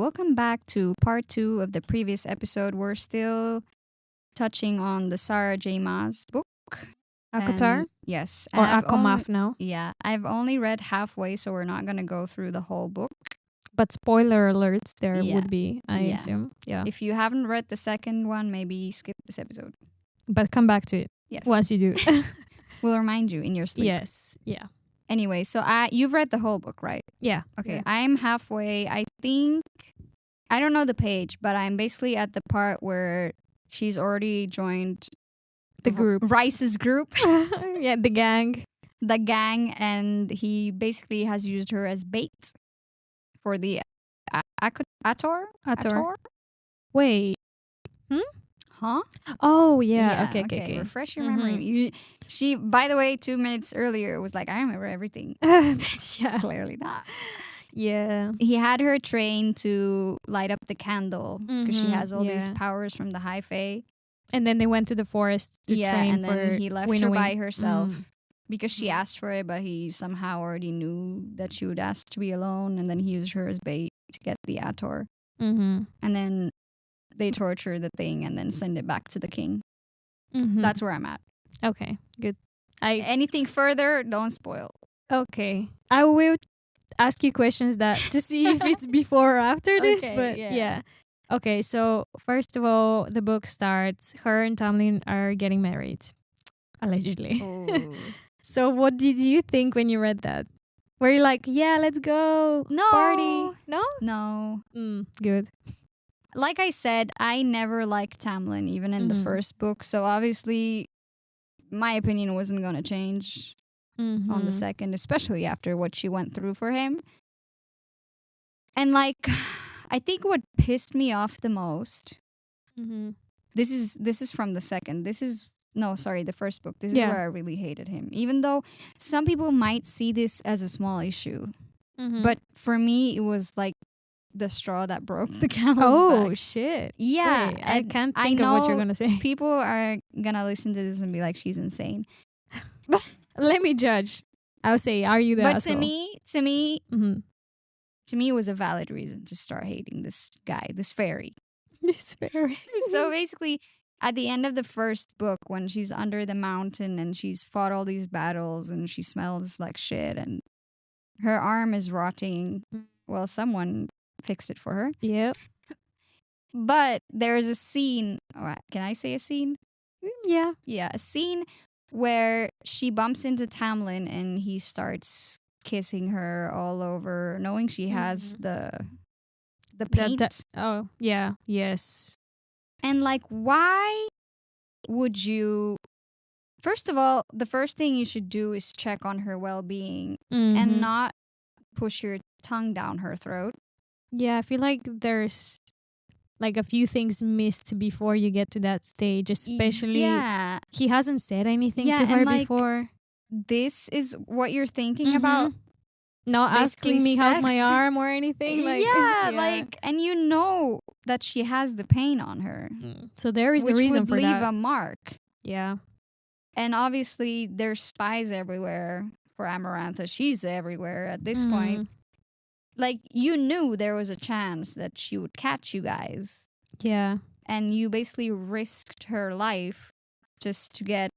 welcome back to part 2 of the previous episode. We're still touching on the Sarah J. Maas book. ACOTAR? Yes. Or ACOMAF now. Yeah, I've only read halfway, so we're not going to go through the whole book. But spoiler alerts there Yeah. would be, I Yeah. assume. Yeah. If you haven't read the second one, maybe skip this episode. But come back to it Yes. once you do. We'll remind you in your sleep. Yes. Yeah. Anyway, so you've read the whole book, right? Yeah. Okay, Yeah. I'm halfway. I think, I don't know the page, but I'm basically at the part where she's already joined The group. Rice's group, Yeah, the gang. the gang, and he basically has used her as bait for the ACOTAR? ACOTAR. Wait. Huh? Oh, yeah. Okay. Refresh your memory. She, by the way, 2 minutes earlier was like, I remember everything. Yeah. Clearly not. Yeah. He had her trained to light up the candle because she has all these yeah. powers from the high fae. And then they went to the forest to train and for then he left her winnowing. by herself because she asked for it, but he somehow already knew that she would ask to be alone, and then he used her as bait to get the Ator. Mm-hmm. And then they torture the thing and then send it back to the king. Mm-hmm. That's where I'm at. Okay, good. Anything further, don't spoil. Okay. I will ask you questions to see if it's before or after this. Okay, But yeah. yeah. Okay, so first of all, the book starts. Her and Tamlin are getting married. Allegedly. Oh. So what did you think when you read that? Were you like, yeah, let's go. No. Party. No? No. Good. Like I said, I never liked Tamlin, even in the first book. So obviously, my opinion wasn't going to change on the second, especially after what she went through for him. And like, I think what pissed me off the most, this is from the second. The first book. This is where I really hated him. Even though some people might see this as a small issue. But for me, it was like the straw that broke the camel's back. Shit. Yeah. Wait, I can't think of what you're going to say. People are going to listen to this and be like, she's insane. Let me judge. I'll say, are you the asshole? To me, it was a valid reason to start hating this guy, this fairy. This fairy. So basically, at the end of the first book, when she's under the mountain and she's fought all these battles and she smells like shit and her arm is rotting, well, someone fixed it for her. Yep. But there's a scene. Can I say a scene? Yeah. Yeah, a scene where she bumps into Tamlin and he starts kissing her all over, knowing she has the paint. Oh, yeah. Yes. And like, why would you... First of all, the first thing you should do is check on her well-being and not push your tongue down her throat. Yeah, I feel like there's like a few things missed before you get to that stage, especially he hasn't said anything to her before. This is what you're thinking about? Not asking me how's my arm or anything. Like, and you know that she has the pain on her. So there is a reason for that. Which would leave a mark. Yeah. And obviously there's spies everywhere for Amarantha. She's everywhere at this point. Like, you knew there was a chance that she would catch you guys. Yeah. And you basically risked her life just to get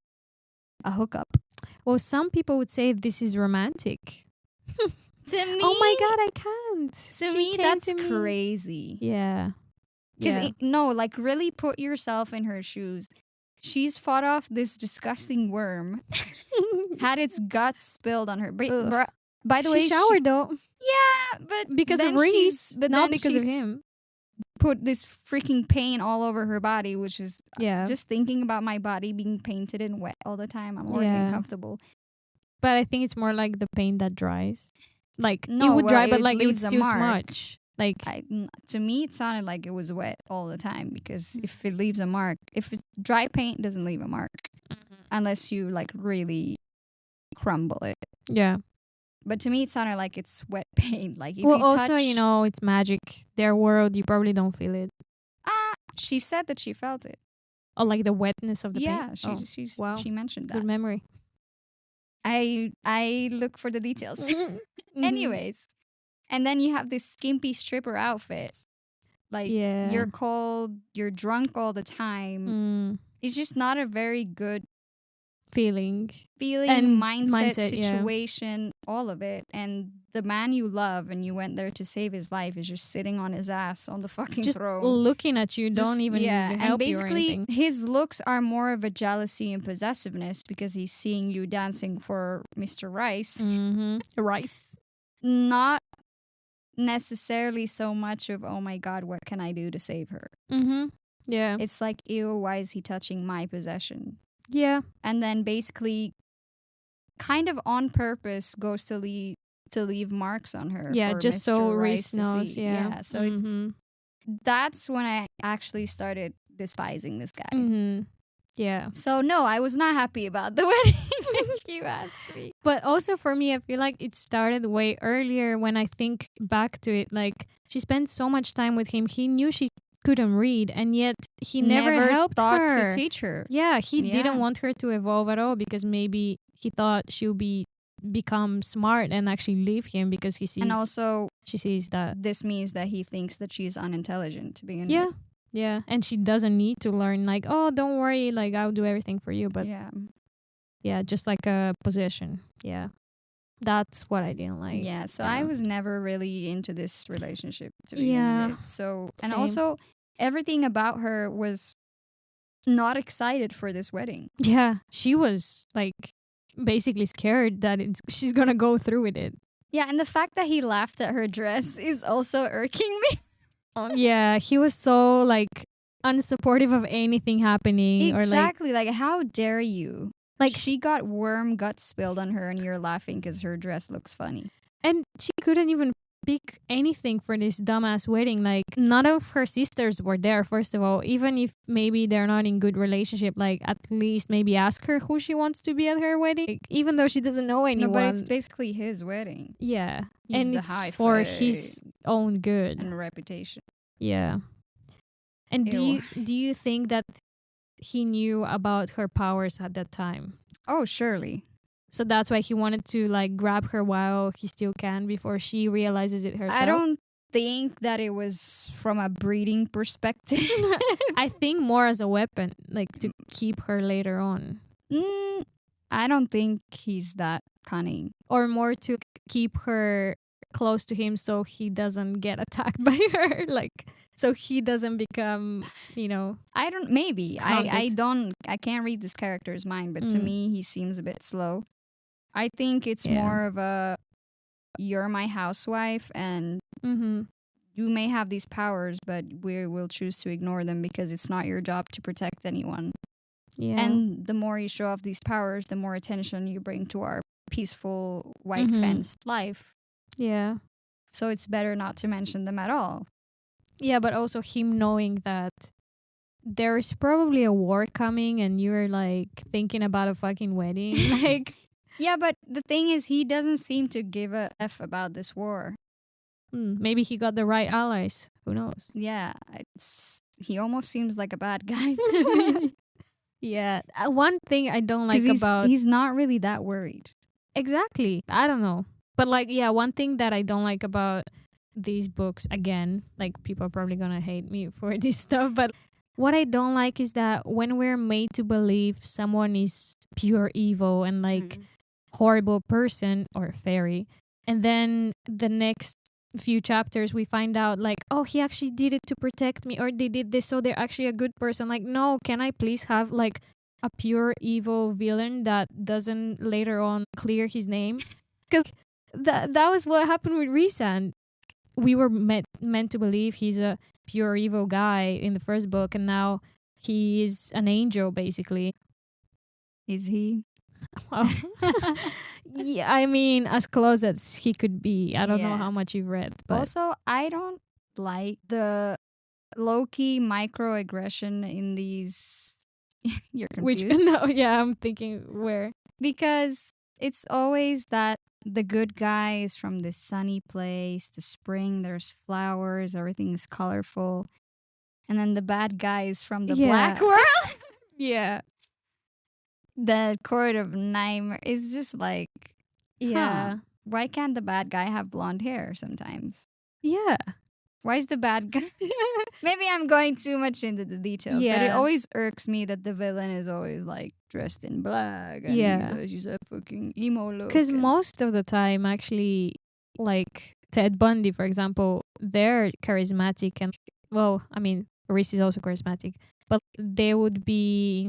a hookup. Well, some people would say this is romantic. To me... Oh my God, I can't. To me, that's crazy. Yeah. Because, like, really put yourself in her shoes. She's fought off this disgusting worm, had its guts spilled on her. By the way, she showered though. Yeah, but because of Reese, but not because of him. Put this freaking paint all over her body, which is just thinking about my body being painted and wet all the time. I'm already uncomfortable. But I think it's more like the paint that dries. Like it would dry, but like it would still smudge. Like to me, it sounded like it was wet all the time because if it leaves a mark, if it's dry paint, doesn't leave a mark unless you like really crumble it. Yeah. But to me, it sounded like it's wet paint. Like if well, you also, touch... it's magic. Their world, you probably don't feel it. She said that she felt it. Oh, like the wetness of the Yeah, paint? she mentioned that. Good memory. I look for the details. Anyways. And then you have this skimpy stripper outfit. Like, you're cold, you're drunk all the time. It's just not a very good feeling and mindset situation, all of it. And the man you love and you went there to save his life is just sitting on his ass on the fucking throne. Looking at you, don't even help you or anything. And basically, his looks are more of a jealousy and possessiveness because he's seeing you dancing for Mr. Rice. Rice. Not necessarily so much of, oh my God, what can I do to save her? Yeah. It's like, ew, why is he touching my possession? Yeah. And then basically, kind of on purpose, goes to leave marks on her. Yeah, for just Mr. so Rice Reese knows. Yeah. So that's when I actually started despising this guy. Yeah. So no, I was not happy about the wedding, if you ask me. But also for me, I feel like it started way earlier. When I think back to it, like, she spent so much time with him. He knew she couldn't read, and yet he never helped thought her to teach her. Yeah, he didn't want her to evolve at all, because maybe he thought she'll become smart and actually leave him, because she sees that this means that he thinks that she's unintelligent to begin with. Yeah, and she doesn't need to learn, like, oh, don't worry, like, I'll do everything for you. But just like a possession. Yeah, that's what I didn't like. Yeah, so I was never really into this relationship to begin with. So, and also everything about her was not excited for this wedding. Yeah, she was like basically scared that she's gonna go through with it. Yeah, and the fact that he laughed at her dress is also irking me. Yeah, he was so like unsupportive of anything happening. Exactly, like how dare you? Like, she got worm guts spilled on her and you're laughing because her dress looks funny. And she couldn't even pick anything for this dumbass wedding. Like, none of her sisters were there, first of all. Even if maybe they're not in good relationship, like, at least maybe ask her who she wants to be at her wedding. Like, even though she doesn't know anyone. No, but it's basically his wedding. Yeah. He's and the it's for his own good. And reputation. Yeah. And do you think that he knew about her powers at that time? Oh, surely. So that's why he wanted to like grab her while he still can, before she realizes it herself? I don't think that it was from a breeding perspective. I think more as a weapon, like to keep her later on. I don't think he's that cunning. Or more to keep her close to him so he doesn't get attacked by her, like, so he doesn't become, I can't read this character's mind, but to me he seems a bit slow. I think it's more of a, you're my housewife and you may have these powers, but we will choose to ignore them because it's not your job to protect anyone. Yeah. And the more you show off these powers, the more attention you bring to our peaceful white fenced life. Yeah. So it's better not to mention them at all. Yeah, but also him knowing that there's probably a war coming and you're like thinking about a fucking wedding. Like, yeah, but the thing is, he doesn't seem to give a F about this war. Maybe he got the right allies. Who knows? Yeah, he almost seems like a bad guy. Yeah. One thing I don't like about... He's not really that worried. Exactly. I don't know. But like, yeah, one thing that I don't like about these books, again, like people are probably gonna hate me for this stuff, but what I don't like is that when we're made to believe someone is pure evil and like horrible person or fairy, and then the next few chapters we find out like, oh, he actually did it to protect me, or they did this so they're actually a good person. Like, no, can I please have like a pure evil villain that doesn't later on clear his name? Because that was what happened with Rhysand. We were meant to believe he's a pure evil guy in the first book, and now he is an angel, basically. Is he? Well, yeah, I mean, as close as he could be. I don't know how much you've read. But also, I don't like the low-key microaggression in these... You're confused? I'm thinking where. Because it's always that the good guy is from this sunny place, the spring, there's flowers, everything is colorful. And then the bad guy is from the black world. Yeah. The court of Nightmare is just like, why can't the bad guy have blonde hair sometimes? Yeah. Why is the bad guy? Maybe I'm going too much into the details, but it always irks me that the villain is always like dressed in black and she's a fucking emo look. Because most of the time, actually, like Ted Bundy, for example, they're charismatic and, well, I mean, Reese is also charismatic, but they would be,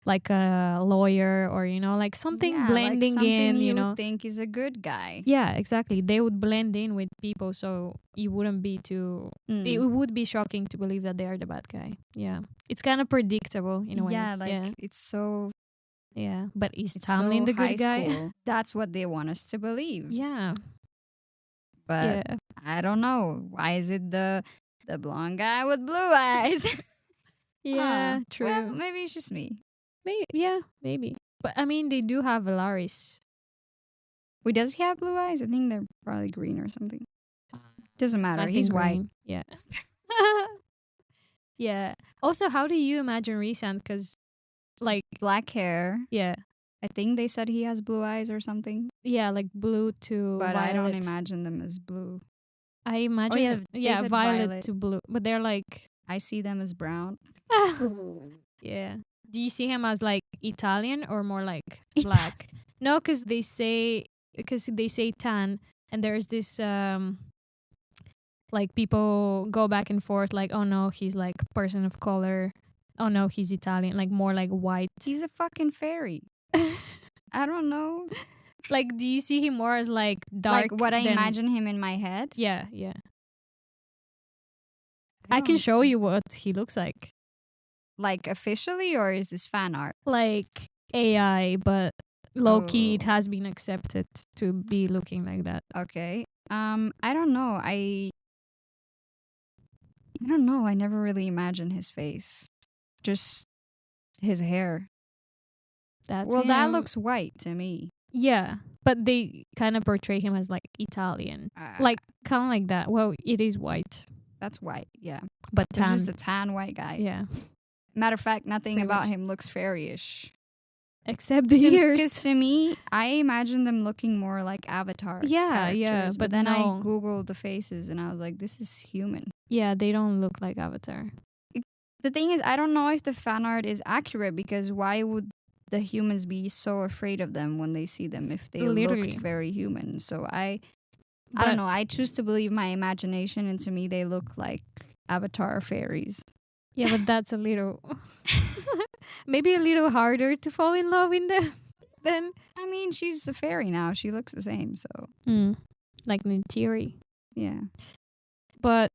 like a lawyer or, like something blending like something in, you would think is a good guy. Yeah, exactly. They would blend in with people, so you wouldn't be too... It would be shocking to believe that they are the bad guy. Yeah. It's kind of predictable in a way. Yeah, it's so... Yeah, but is Tamlin the good guy? School. That's what they want us to believe. Yeah. But I don't know. Why is it the blonde guy with blue eyes? Yeah, true. Well, maybe it's just me. Maybe. But I mean, they do have Valaris. Wait, does he have blue eyes? I think they're probably green or something. Doesn't matter. He's white. Yeah. Yeah. Also, how do you imagine Rhysand? Because, like... Black hair. Yeah. I think they said he has blue eyes or something. Yeah, like blue to but violet. I don't imagine them as blue. I imagine... violet to blue. But they're like... I see them as brown. Yeah. Do you see him as like Italian or more like black? No, because they say tan, and there's this like people go back and forth like, oh no, he's like person of color. Oh no, he's Italian, like more like white. He's a fucking fairy. I don't know. Like, do you see him more as like dark? Like what I imagine him in my head? Yeah. I can show you what he looks like. Like officially, or is this fan art? Like AI, but low-key it has been accepted to be looking like that. Okay. I don't know. I don't know. I never really imagined his face. Just his hair. That looks white to me. Yeah, but they kind of portray him as like Italian. Like kind of like that. Well, it is white. That's white, yeah. But tan. There's just a tan white guy. Yeah. Matter of fact, nothing about him looks fairy-ish. Except the ears. Because to me, I imagine them looking more like Avatar. Yeah. But then I Googled the faces and I was like, this is human. Yeah, they don't look like Avatar. The thing is, I don't know if the fan art is accurate, because why would the humans be so afraid of them when they see them if they looked very human? So I don't know. I choose to believe my imagination, and to me, they look like Avatar fairies. Yeah, but that's a little... maybe a little harder to fall in love in them then. I mean, she's a fairy now. She looks the same, so... Like in theory. Yeah. But,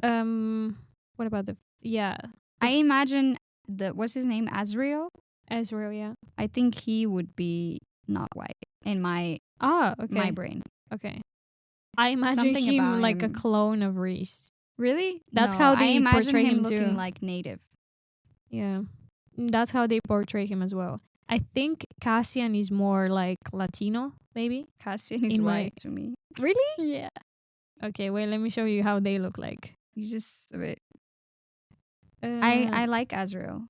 what about the... Yeah. I imagine what's his name? Azrael, yeah. I think he would be not white in my my brain. Okay. I imagine him like a clone of Reese. Really? That's how they portray him looking too. Like native. Yeah. That's how they portray him as well. I think Cassian is more like Latino, maybe. Cassian is white to me. Really? Yeah. Okay, wait, let me show you how they look like. He's just a bit... I like Azrael.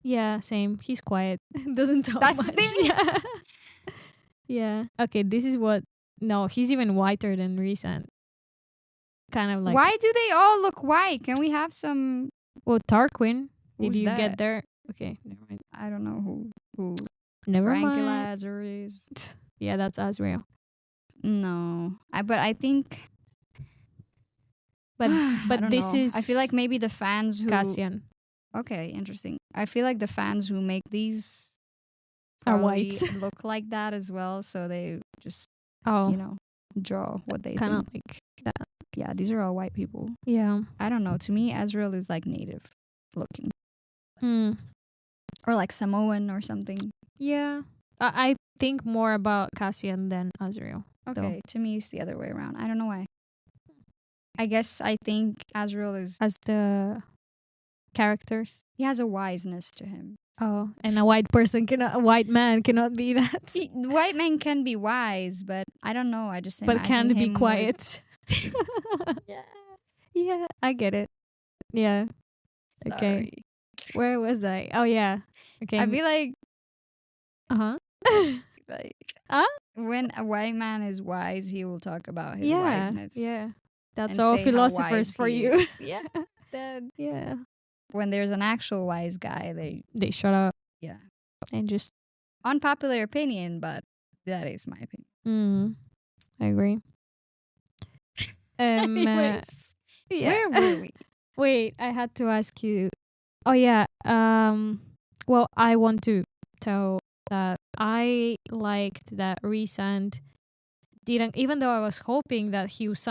Yeah, same. He's quiet. Doesn't talk much. That's the thing. Yeah. Okay, this is what... No, he's even whiter than Rhysand. Kind of like... Why do they all look white? Can we have some... Well, Tarquin. Who's did you that? Get there? Okay, never mind. I don't know who Never Frank mind. Lazar is. Yeah, that's Azrael. No. But I think... But this is... I feel like maybe the fans who... Cassian. Okay, interesting. I feel like the fans who make these are white. Look like that as well, so they just draw what they kind of think. Like that. Yeah, these are all white people. Yeah. I don't know. To me, Azrael is like native looking. Or like Samoan or something. Yeah. I think more about Cassian than Azrael. Okay, though. To me, it's the other way around. I don't know why. I guess I think Azrael is... As the characters. He has a wiseness to him. Oh, and a white man cannot be that. See, the white man can be wise, but I don't know. I just imagine but can be him quiet. Yeah, I get it. Yeah. Sorry. Okay. Where was I? Oh yeah. Okay. I feel like like when a white man is wise, he will talk about his wiseness. Yeah. That's and all say how philosophers wise for he you. is. Yeah. Yeah. When there's an actual wise guy, They shut up yeah. and just. Unpopular opinion, but that is my opinion. I agree. Anyways, Yeah. where were we? Wait, I had to ask you. Oh yeah. Well, I want to tell that I liked that Rhysand didn't, even though I was hoping that he was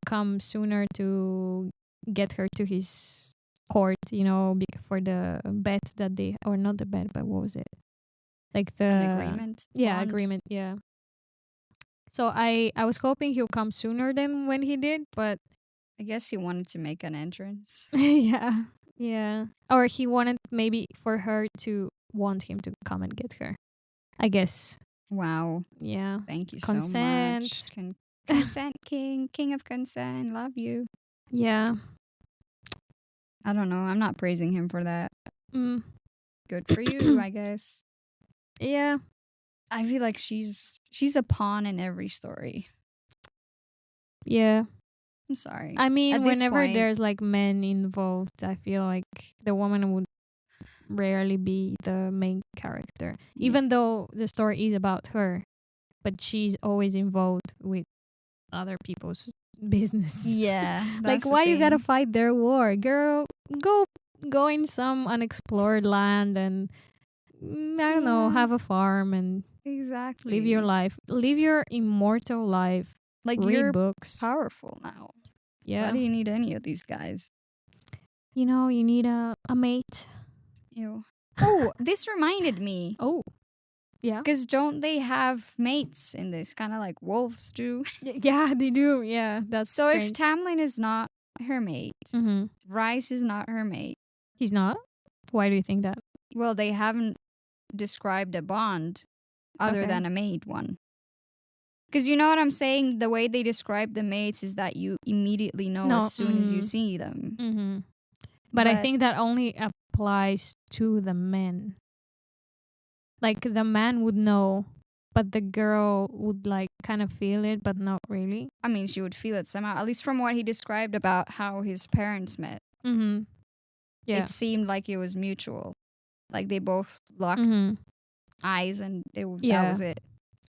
come sooner to get her to his court, for the bet that they, or not the bet, but what was it? Like the An agreement? Yeah, Bond? agreement. Yeah. So I was hoping he'll come sooner than when he did, but I guess he wanted to make an entrance. yeah, or he wanted maybe for her to want him to come and get her, I guess. Wow. Yeah. Thank you Consent. so much. Consent king of consent. Love you. Yeah. I don't know. I'm not praising him for that. Good for you, I guess. Yeah. I feel like she's a pawn in every story. Yeah. I'm sorry. I mean, At this whenever point, there's like men involved, I feel like the woman would rarely be the main character, even though the story is about her, but she's always involved with other people's business. Yeah. Like, why you gotta fight their war, girl? Go in some unexplored land and I don't know, have a farm and exactly live your life, live your immortal life. Like, read you're books. powerful now. Yeah. Why do you need any of these guys? You need a mate. Ew. Oh, this reminded me. Oh, yeah. Because don't they have mates in this? Kind of like wolves do. Yeah, they do. Yeah, that's So strange. if Tamlin is not her mate, Rice is not her mate. He's not? Why do you think that? Well, they haven't described a bond other Okay. than a mate one. Because you know what I'm saying? The way they describe the mates is that you immediately know as soon as you see them. But I think that only applies to the men. Like, the man would know, but the girl would like kind of feel it, but not really. I mean, she would feel it somehow. At least from what he described about how his parents met. Yeah. It seemed like it was mutual. Like they both locked eyes and that was it.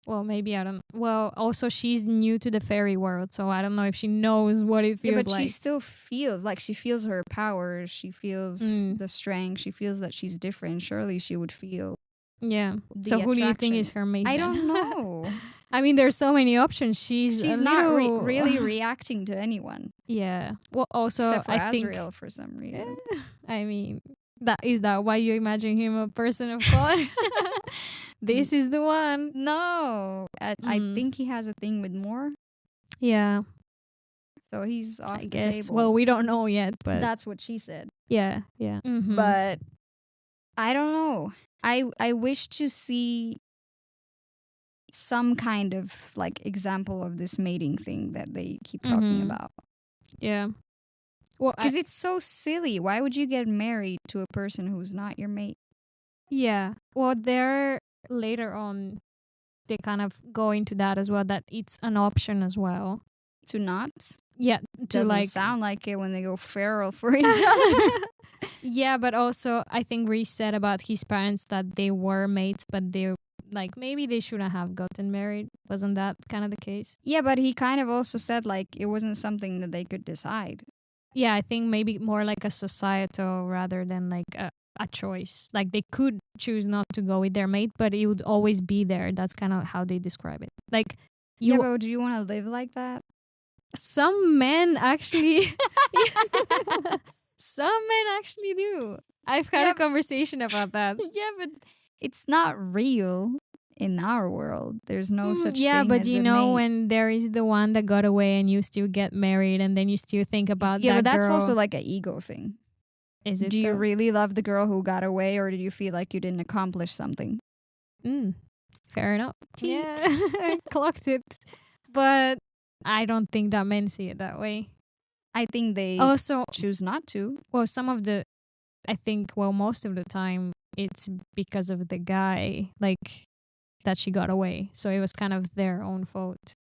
Well, maybe I don't. Well, also she's new to the fairy world, so I don't know if she knows what it feels but like. she still feels like she feels her powers. She feels the strength. She feels that she's different. Surely she would feel. Yeah. So who do you think is her mate? I then? don't know. I mean, there's so many options. She's not really reacting to anyone. Yeah. Well, also except for I Azrael for some reason. I mean, that why you imagine him a person of color? This is the one. No, I think he has a thing with Moore. Yeah. So he's off I the guess. table. Well, we don't know yet, but that's what she said. Yeah. But I don't know. I wish to see some kind of like example of this mating thing that they keep talking about. Yeah. Well, because it's so silly. Why would you get married to a person who's not your mate? Yeah. Well, they're later on, they kind of go into that as well, that it's an option as well. To not? Yeah. To Doesn't sound like it when they go feral for each other. Yeah, but also I think Rhys said about his parents that they were mates, but they like maybe they shouldn't have gotten married. Wasn't that kind of the case? Yeah, but he kind of also said like it wasn't something that they could decide. Yeah, I think maybe more like a societal rather than like a choice. Like they could choose not to go with their mate, but it would always be there. That's kind of how they describe it. Like, but do you want to live like that? Some men actually do. I've had a conversation about that. Yeah, but it's not real in our world. There's no such thing. Yeah, but as you know when there is the one that got away and you still get married and then you still think about that girl. Yeah, but that's also like an ego thing. Is it? Do you really love the girl who got away, or do you feel like you didn't accomplish something? Fair enough. Yeah, I clocked it. But I don't think that men see it that way. I think they also choose not to. Well, most of the time it's because of the guy, like, that she got away. So it was kind of their own fault.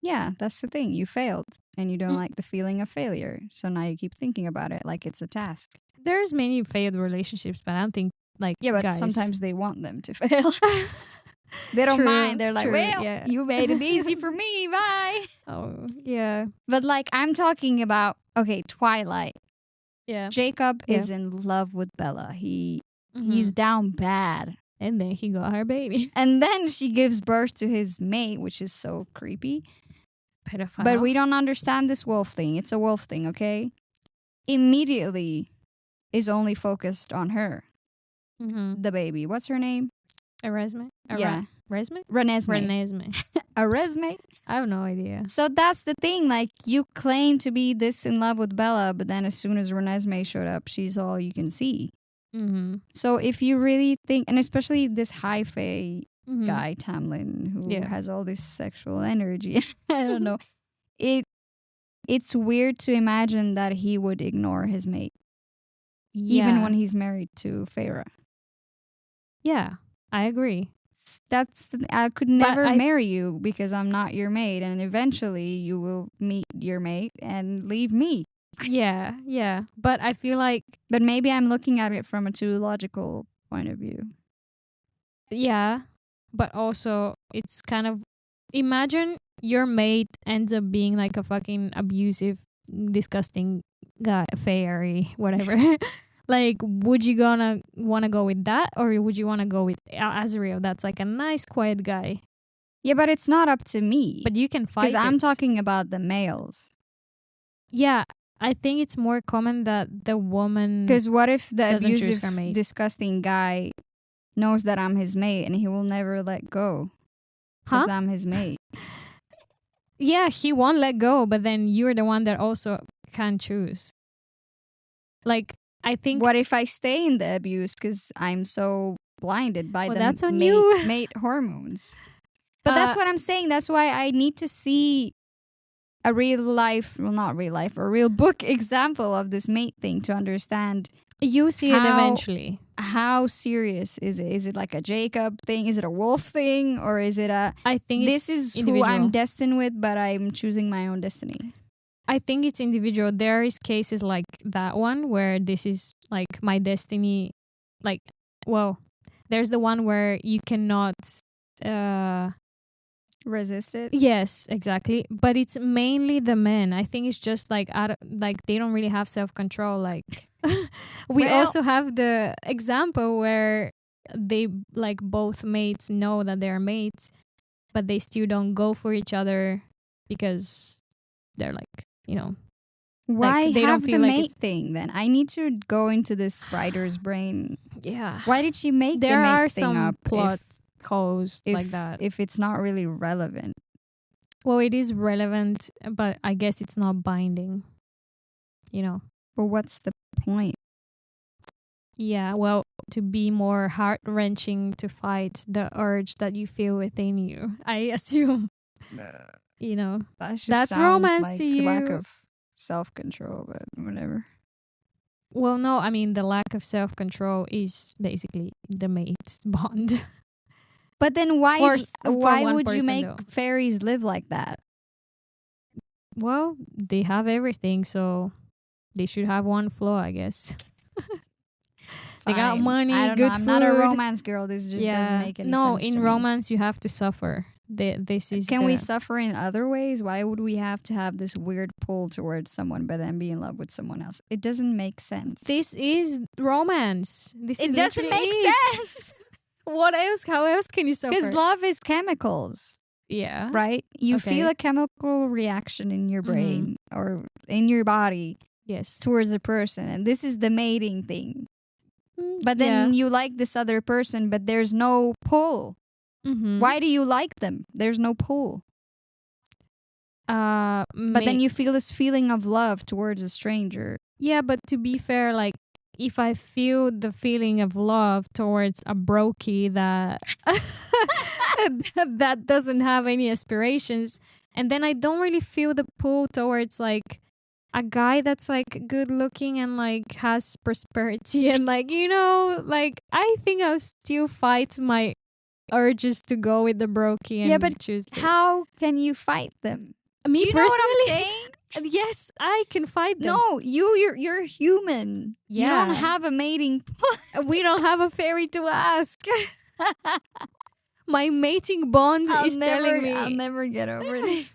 Yeah, that's the thing. You failed and you don't like the feeling of failure. So now you keep thinking about it like it's a task. There's many failed relationships, but I don't think like Yeah, but guys. sometimes they want them to fail. They don't True, mind. They're like, true, well, yeah. you made it easy for me. Bye. Oh, yeah. But like, I'm talking about, okay, Twilight. Yeah. Jacob Yeah. is in love with Bella. He's down bad. And then he got her baby. And then she gives birth to his mate, which is so creepy. Pedophile. But we don't understand this wolf thing. It's a wolf thing, okay? Immediately is only focused on her, the baby. What's her name? Erasme? Yeah. Resme? Renesmee. Renesmee? I have no idea. So that's the thing. Like, you claim to be this in love with Bella, but then as soon as Renesmee showed up, she's all you can see. So if you really think, and especially this high fae guy, Tamlin, who has all this sexual energy, I don't know. It's weird to imagine that he would ignore his mate. Even when he's married to Feyre. Yeah, I agree. I could never marry you because I'm not your mate, and eventually you will meet your mate and leave me. Yeah. But I feel like... But maybe I'm looking at it from a too logical point of view. Yeah, but also it's kind of... Imagine your mate ends up being like a fucking abusive, disgusting guy, fairy, whatever. Like, would you gonna want to go with that, or would you want to go with Azriel? That's like a nice, quiet guy. Yeah, but it's not up to me. But you can fight. Because I'm talking about the males. Yeah, I think it's more common that the woman. Because what if the abusive, disgusting guy knows that I'm his mate and he will never let go? Because I'm his mate. Yeah, he won't let go, but then you're the one that also can choose. Like, I think... What if I stay in the abuse because I'm so blinded by that's on mate hormones? But that's what I'm saying. That's why I need to see a real life, well, not real life, a real book example of this mate thing to understand. You see it eventually. How serious is it? Is it like a Jacob thing? Is it a wolf thing? Or is it a... I think this is individual. who I'm destined with, but I'm choosing my own destiny. I think it's individual. There is cases like that one where this is like my destiny. Like, well, there's the one where you cannot resist it. Yes, exactly. But it's mainly the men. I think it's just like they don't really have self-control. Like we also have the example where they like both mates know that they're mates, but they still don't go for each other because they're like, you know, why like, they have don't feel the like mate thing then? I need to go into this writer's brain. Yeah. Why did she make there the mate are thing some up plot holes like that? If it's not really relevant. Well, it is relevant, but I guess it's not binding. You know. But what's the point? Yeah, well, to be more heart-wrenching to fight the urge that you feel within you, I assume. You know, that's romance like to you. Lack of self-control, but whatever. Well, no, I mean the lack of self-control is basically the mate's bond. But then why would you make though. fairies live like that? Well, they have everything, so they should have one flaw, I guess. They got money, I don't good know. I'm food. not a romance girl. This just doesn't make any sense. No, in to romance you have to suffer. This is Can we suffer in other ways? Why would we have to have this weird pull towards someone but then be in love with someone else? It doesn't make sense. This is romance. It doesn't make sense. What else? How else can you suffer? Because love is chemicals. Yeah. Right? You feel a chemical reaction in your brain or in your body towards a person. And this is the mating thing. But then you like this other person, but there's no pull. Why do you like them? There's no pull. But then you feel this feeling of love towards a stranger. Yeah, but to be fair, like, if I feel the feeling of love towards a brokey that that doesn't have any aspirations, and then I don't really feel the pull towards like a guy that's like good looking and like has prosperity and like, you know, like I think I'll still fight my urges to go with the brokey and but choose it. how can you fight them? Me Do you know what I'm personally- saying? Yes, I can fight them. No, you're human. You Yeah. don't have a mating. We don't have a fairy to ask. My mating bond is telling me. I'll never get over this.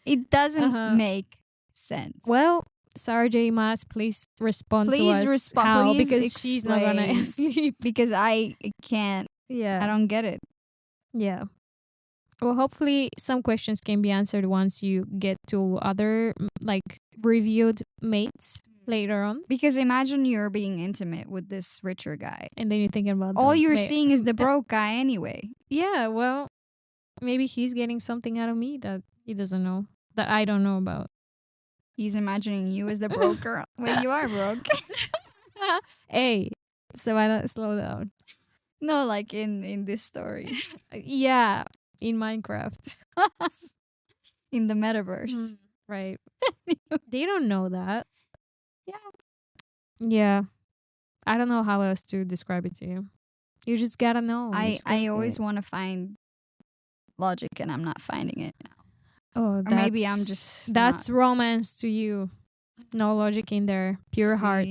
It doesn't make sense. Well, Sarah J. Maas, please respond to us. How? Please because she's not gonna explain. sleep. Because I can't. Yeah. I don't get it. Yeah. Well, hopefully some questions can be answered once you get to other like reviewed mates later on. Because imagine you're being intimate with this richer guy. And then you're thinking about all you're seeing is the broke guy anyway. Yeah, well, maybe he's getting something out of me that he doesn't know, that I don't know about. He's imagining you as the broke girl. Well, you are broke. Hey, so I don't slow down. No, like in this story. Yeah, in Minecraft. In the metaverse. Right. They don't know that. Yeah. Yeah. I don't know how else to describe it to you. You just gotta know. I always want to find logic and I'm not finding it. Oh, or maybe I'm just that's romance to you. No logic in there. Pure heart.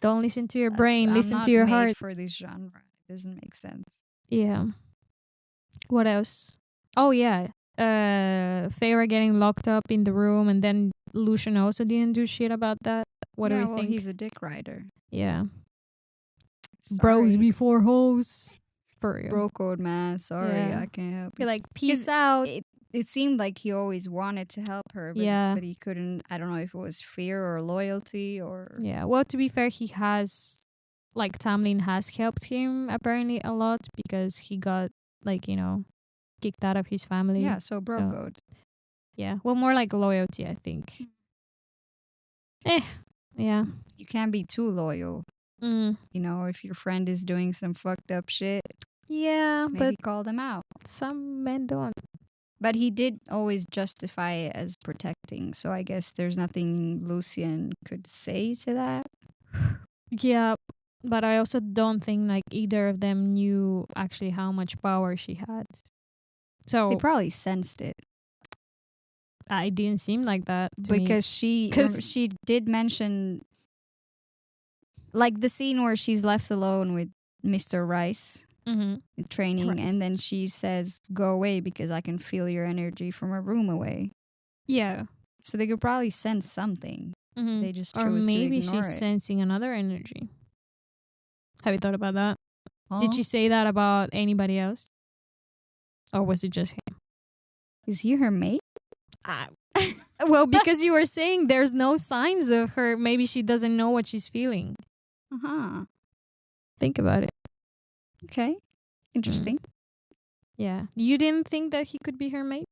Don't listen to your brain. Listen to your heart. For this genre, it doesn't make sense. Yeah. What else? Oh yeah. Feyre getting locked up in the room, and then Lucian also didn't do shit about that. What do we think? He's a dick rider. Yeah. Sorry. Bros before hoes. For real. Bro code, man. Sorry, Yeah. I can't help Be you. like, peace out. It seemed like he always wanted to help her, but he couldn't. I don't know if it was fear or loyalty or... Yeah, well, to be fair, he has, like, Tamlin has helped him apparently a lot because he got, like, you know, kicked out of his family. Yeah, so bro code. Yeah, well, more like loyalty, I think. Yeah. You can't be too loyal. You know, if your friend is doing some fucked up shit, yeah, maybe call them out. Some men don't. But he did always justify it as protecting, so I guess there's nothing Lucian could say to that. Yeah, but I also don't think like either of them knew actually how much power she had. So they probably sensed it. It didn't seem like that to me. Because she did mention, like the scene where she's left alone with Mr. Rice. Training, Rice. And then she says, "Go away because I can feel your energy from a room away." Yeah. So they could probably sense something. They just chose or maybe to ignore she's it. sensing another energy. Have you thought about that? Huh? Did she say that about anybody else? Or was it just him? Is he her mate? Well, because you were saying there's no signs of her. Maybe she doesn't know what she's feeling. Think about it. Okay. Interesting. Yeah. You didn't think that he could be her mate?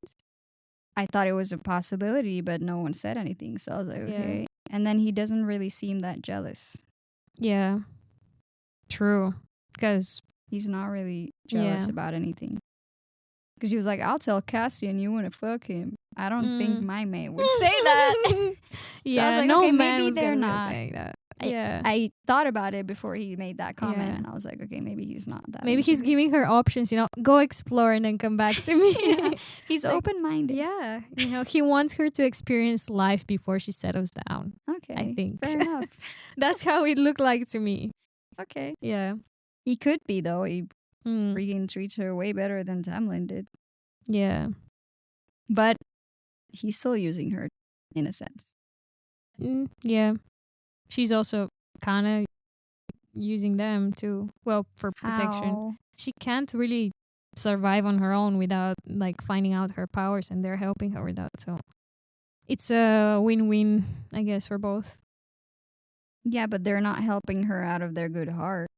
I thought it was a possibility, but no one said anything. So I was like, okay. And then he doesn't really seem that jealous. Yeah. True. Because he's not really jealous about anything. Because he was like, I'll tell Cassian you want to fuck him. I don't think my mate would say that. So I was like, no okay, man maybe was they're gonna not. say that. I thought about it before he made that comment, and I was like, okay, maybe he's not that. Maybe he's giving her options, you know, go explore and then come back to me. He's like, open-minded. Yeah, you know, he wants her to experience life before she settles down. Okay, I think fair enough. That's how it looked like to me. Okay, yeah, he could be though. He freaking treats her way better than Tamlin did. Yeah, but he's still using her in a sense. Yeah. She's also kind of using them too. Well, for protection. How? She can't really survive on her own without like finding out her powers, and they're helping her with that. So it's a win-win, I guess, for both. Yeah, but they're not helping her out of their good heart.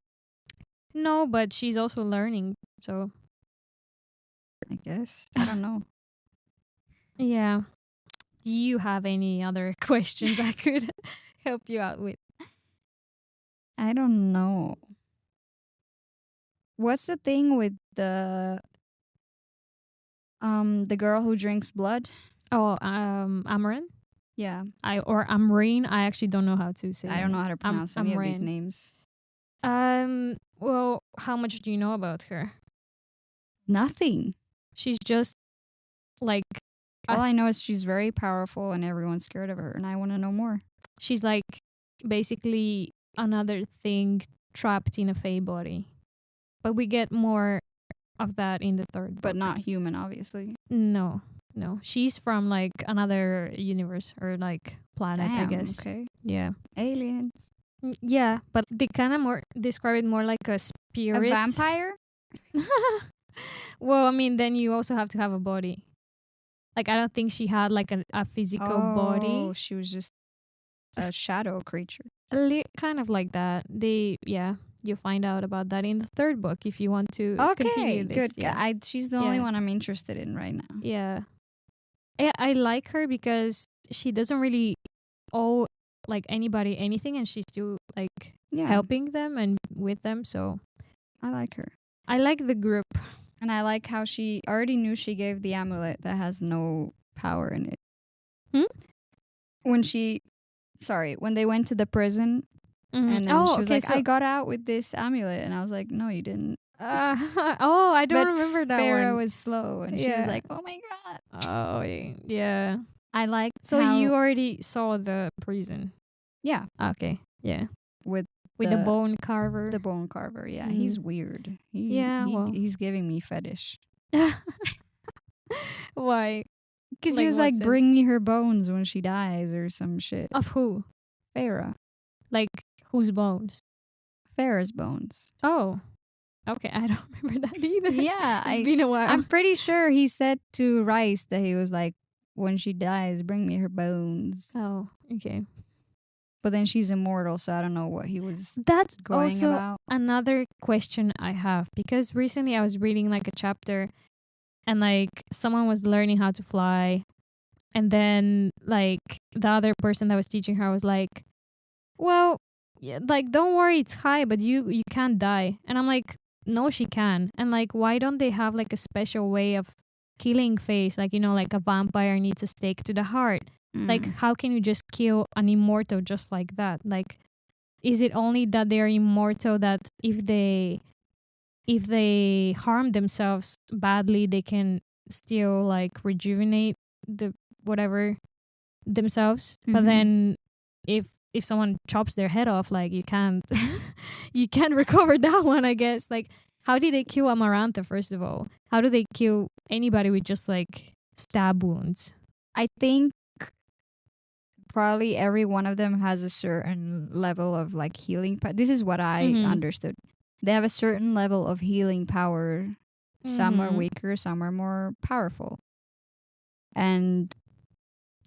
No, but she's also learning. So I guess. I don't know. Yeah. Do you have any other questions I could help you out with? I don't know. What's the thing with the girl who drinks blood? Oh, Amaran? Yeah. Or Amreen. I actually don't know how to say I don't know how to pronounce any of these names. Well, how much do you know about her? Nothing. She's just like all I know is she's very powerful and everyone's scared of her, and I want to know more. She's like basically another thing trapped in a fae body. But we get more of that in the third book. But not human, obviously. No. She's from like another universe or like planet, I guess. Okay. Yeah. Aliens. Yeah, but they kind of more describe it more like a spirit. A vampire? Well, I mean, then you also have to have a body. Like, I don't think she had like a physical body. Oh, she was just a shadow creature. Kind of like that. You find out about that in the third book if you want to continue this. Good. Yeah. She's the only one I'm interested in right now. Yeah. I like her because she doesn't really owe like anybody anything, and she's still like helping them and with them. So I like her. I like the group. And I like how she already knew she gave the amulet that has no power in it. When they went to the prison, and then she was like, I got out with this amulet. And I was like, no, you didn't. I don't remember that Farah one. was slow, and she was like, oh my God. Oh, yeah. I like So you already saw the prison? Yeah. Okay, yeah. With the bone carver. The bone carver, yeah. He's weird. He's giving me fetish. Why? Because he was like, bring me her bones when she dies or some shit. Of who? Farah. Like, whose bones? Farah's bones. Oh. Okay, I don't remember that either. Yeah. It's been a while. I'm pretty sure he said to Rice that he was like, when she dies, bring me her bones. Oh, okay. But then she's immortal, so I don't know what he was That's going also about. Another question I have, because recently I was reading like a chapter and like someone was learning how to fly, and then like the other person that was teaching her was like, well, yeah, like don't worry, it's high, but you can't die. And I'm like, no, she can. And like, why don't they have like a special way of killing face? Like, like a vampire needs a stake to the heart. Like, how can you just kill an immortal just like that? Like, is it only that they're immortal that if they harm themselves badly, they can still like rejuvenate the whatever themselves? But then if someone chops their head off, like you can't recover that one, I guess. Like, how did they kill Amarantha, first of all? How do they kill anybody with just like stab wounds? I think probably every one of them has a certain level of like healing. This is what I understood. They have a certain level of healing power. Some are weaker, some are more powerful. And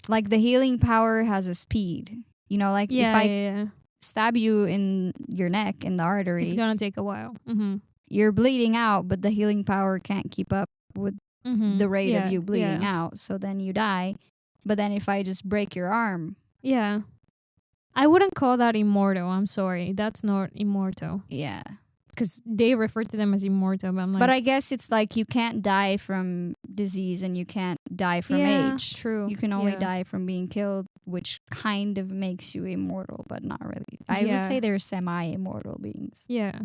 like the healing power has a speed. Like if I stab you in your neck, in the artery, it's gonna take a while. You're bleeding out, but the healing power can't keep up with the rate of you bleeding out. So then you die. But then if I just break your arm. Yeah. I wouldn't call that immortal. I'm sorry. That's not immortal. Yeah. Because they refer to them as immortal. But I'm like, but I guess it's like you can't die from disease and you can't die from age. True. You can only die from being killed, which kind of makes you immortal, but not really. I would say they're semi-immortal beings. Yeah.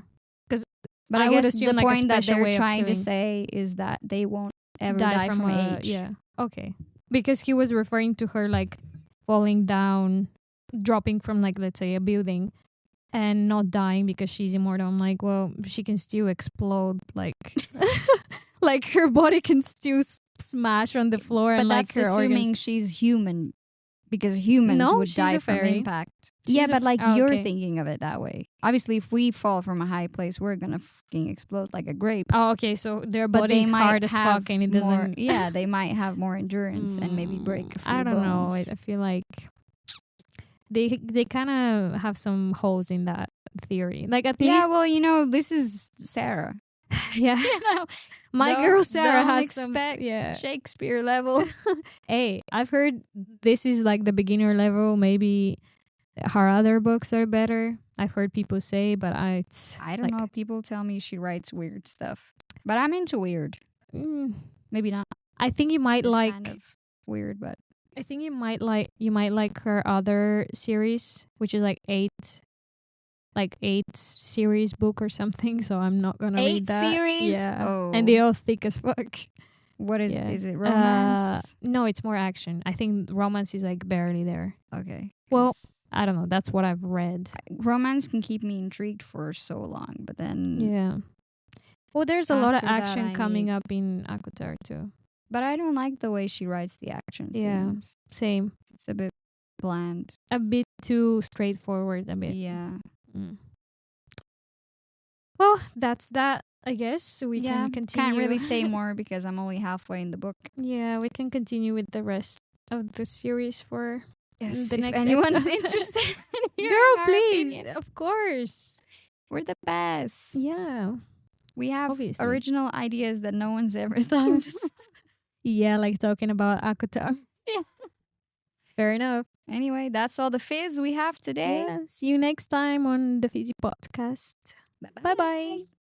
But I guess the point that they're trying to say is that they won't ever die from age. Yeah. Okay. Because he was referring to her like falling down, dropping from like, let's say, a building and not dying because she's immortal. I'm like, well, she can still explode. Like, like her body can still smash on the floor. But and that's like her assuming organs. she's human. Because humans would die from impact. But like you're thinking of it that way. Obviously, if we fall from a high place, we're gonna fucking explode like a grape. Oh, okay. So their body's hard as fuck, and it doesn't. Yeah, they might have more endurance and maybe break a few I don't know. bones. I feel like they kind of have some holes in that theory. Like at least. Yeah, well, this is Sarah. Yeah, my girl Sarah has some Shakespeare level. Hey, I've heard this is like the beginner level. Maybe her other books are better. I've heard people say, but I don't know. People tell me she writes weird stuff, but I'm into weird. Maybe not. I think you might like kind of weird, but I think you might like her other series, which is like 8 like 8 series book or something, so I'm not gonna read that. 8 series? Yeah. Oh. And they're all thick as fuck. What is Yeah. is it romance? No, it's more action. I think romance is like barely there. Okay. Well, 'cause I don't know. That's what I've read. romance can keep me intrigued for so long, but then Yeah. Well, there's a lot of After that, action I coming need- up in ACOTAR too. but I don't like the way she writes the action Yeah. scenes. Same. It's a bit bland. A bit too straightforward. A bit. Yeah. Mm. Well, that's that. I guess we yeah. can continue. Can't really say more because I'm only halfway in the book. Yeah, we can continue with the rest of the series for the if next anyone's episode. interested in hearing Girl, our please. opinion. Of course. We're the best. Yeah. We have Obviously. original ideas that no one's ever thought of. Yeah, like talking about ACOTAR. Yeah. Fair enough. Anyway, that's all the fizz we have today. Yeah. See you next time on the Fizzy Podcast. Bye-bye. Bye bye.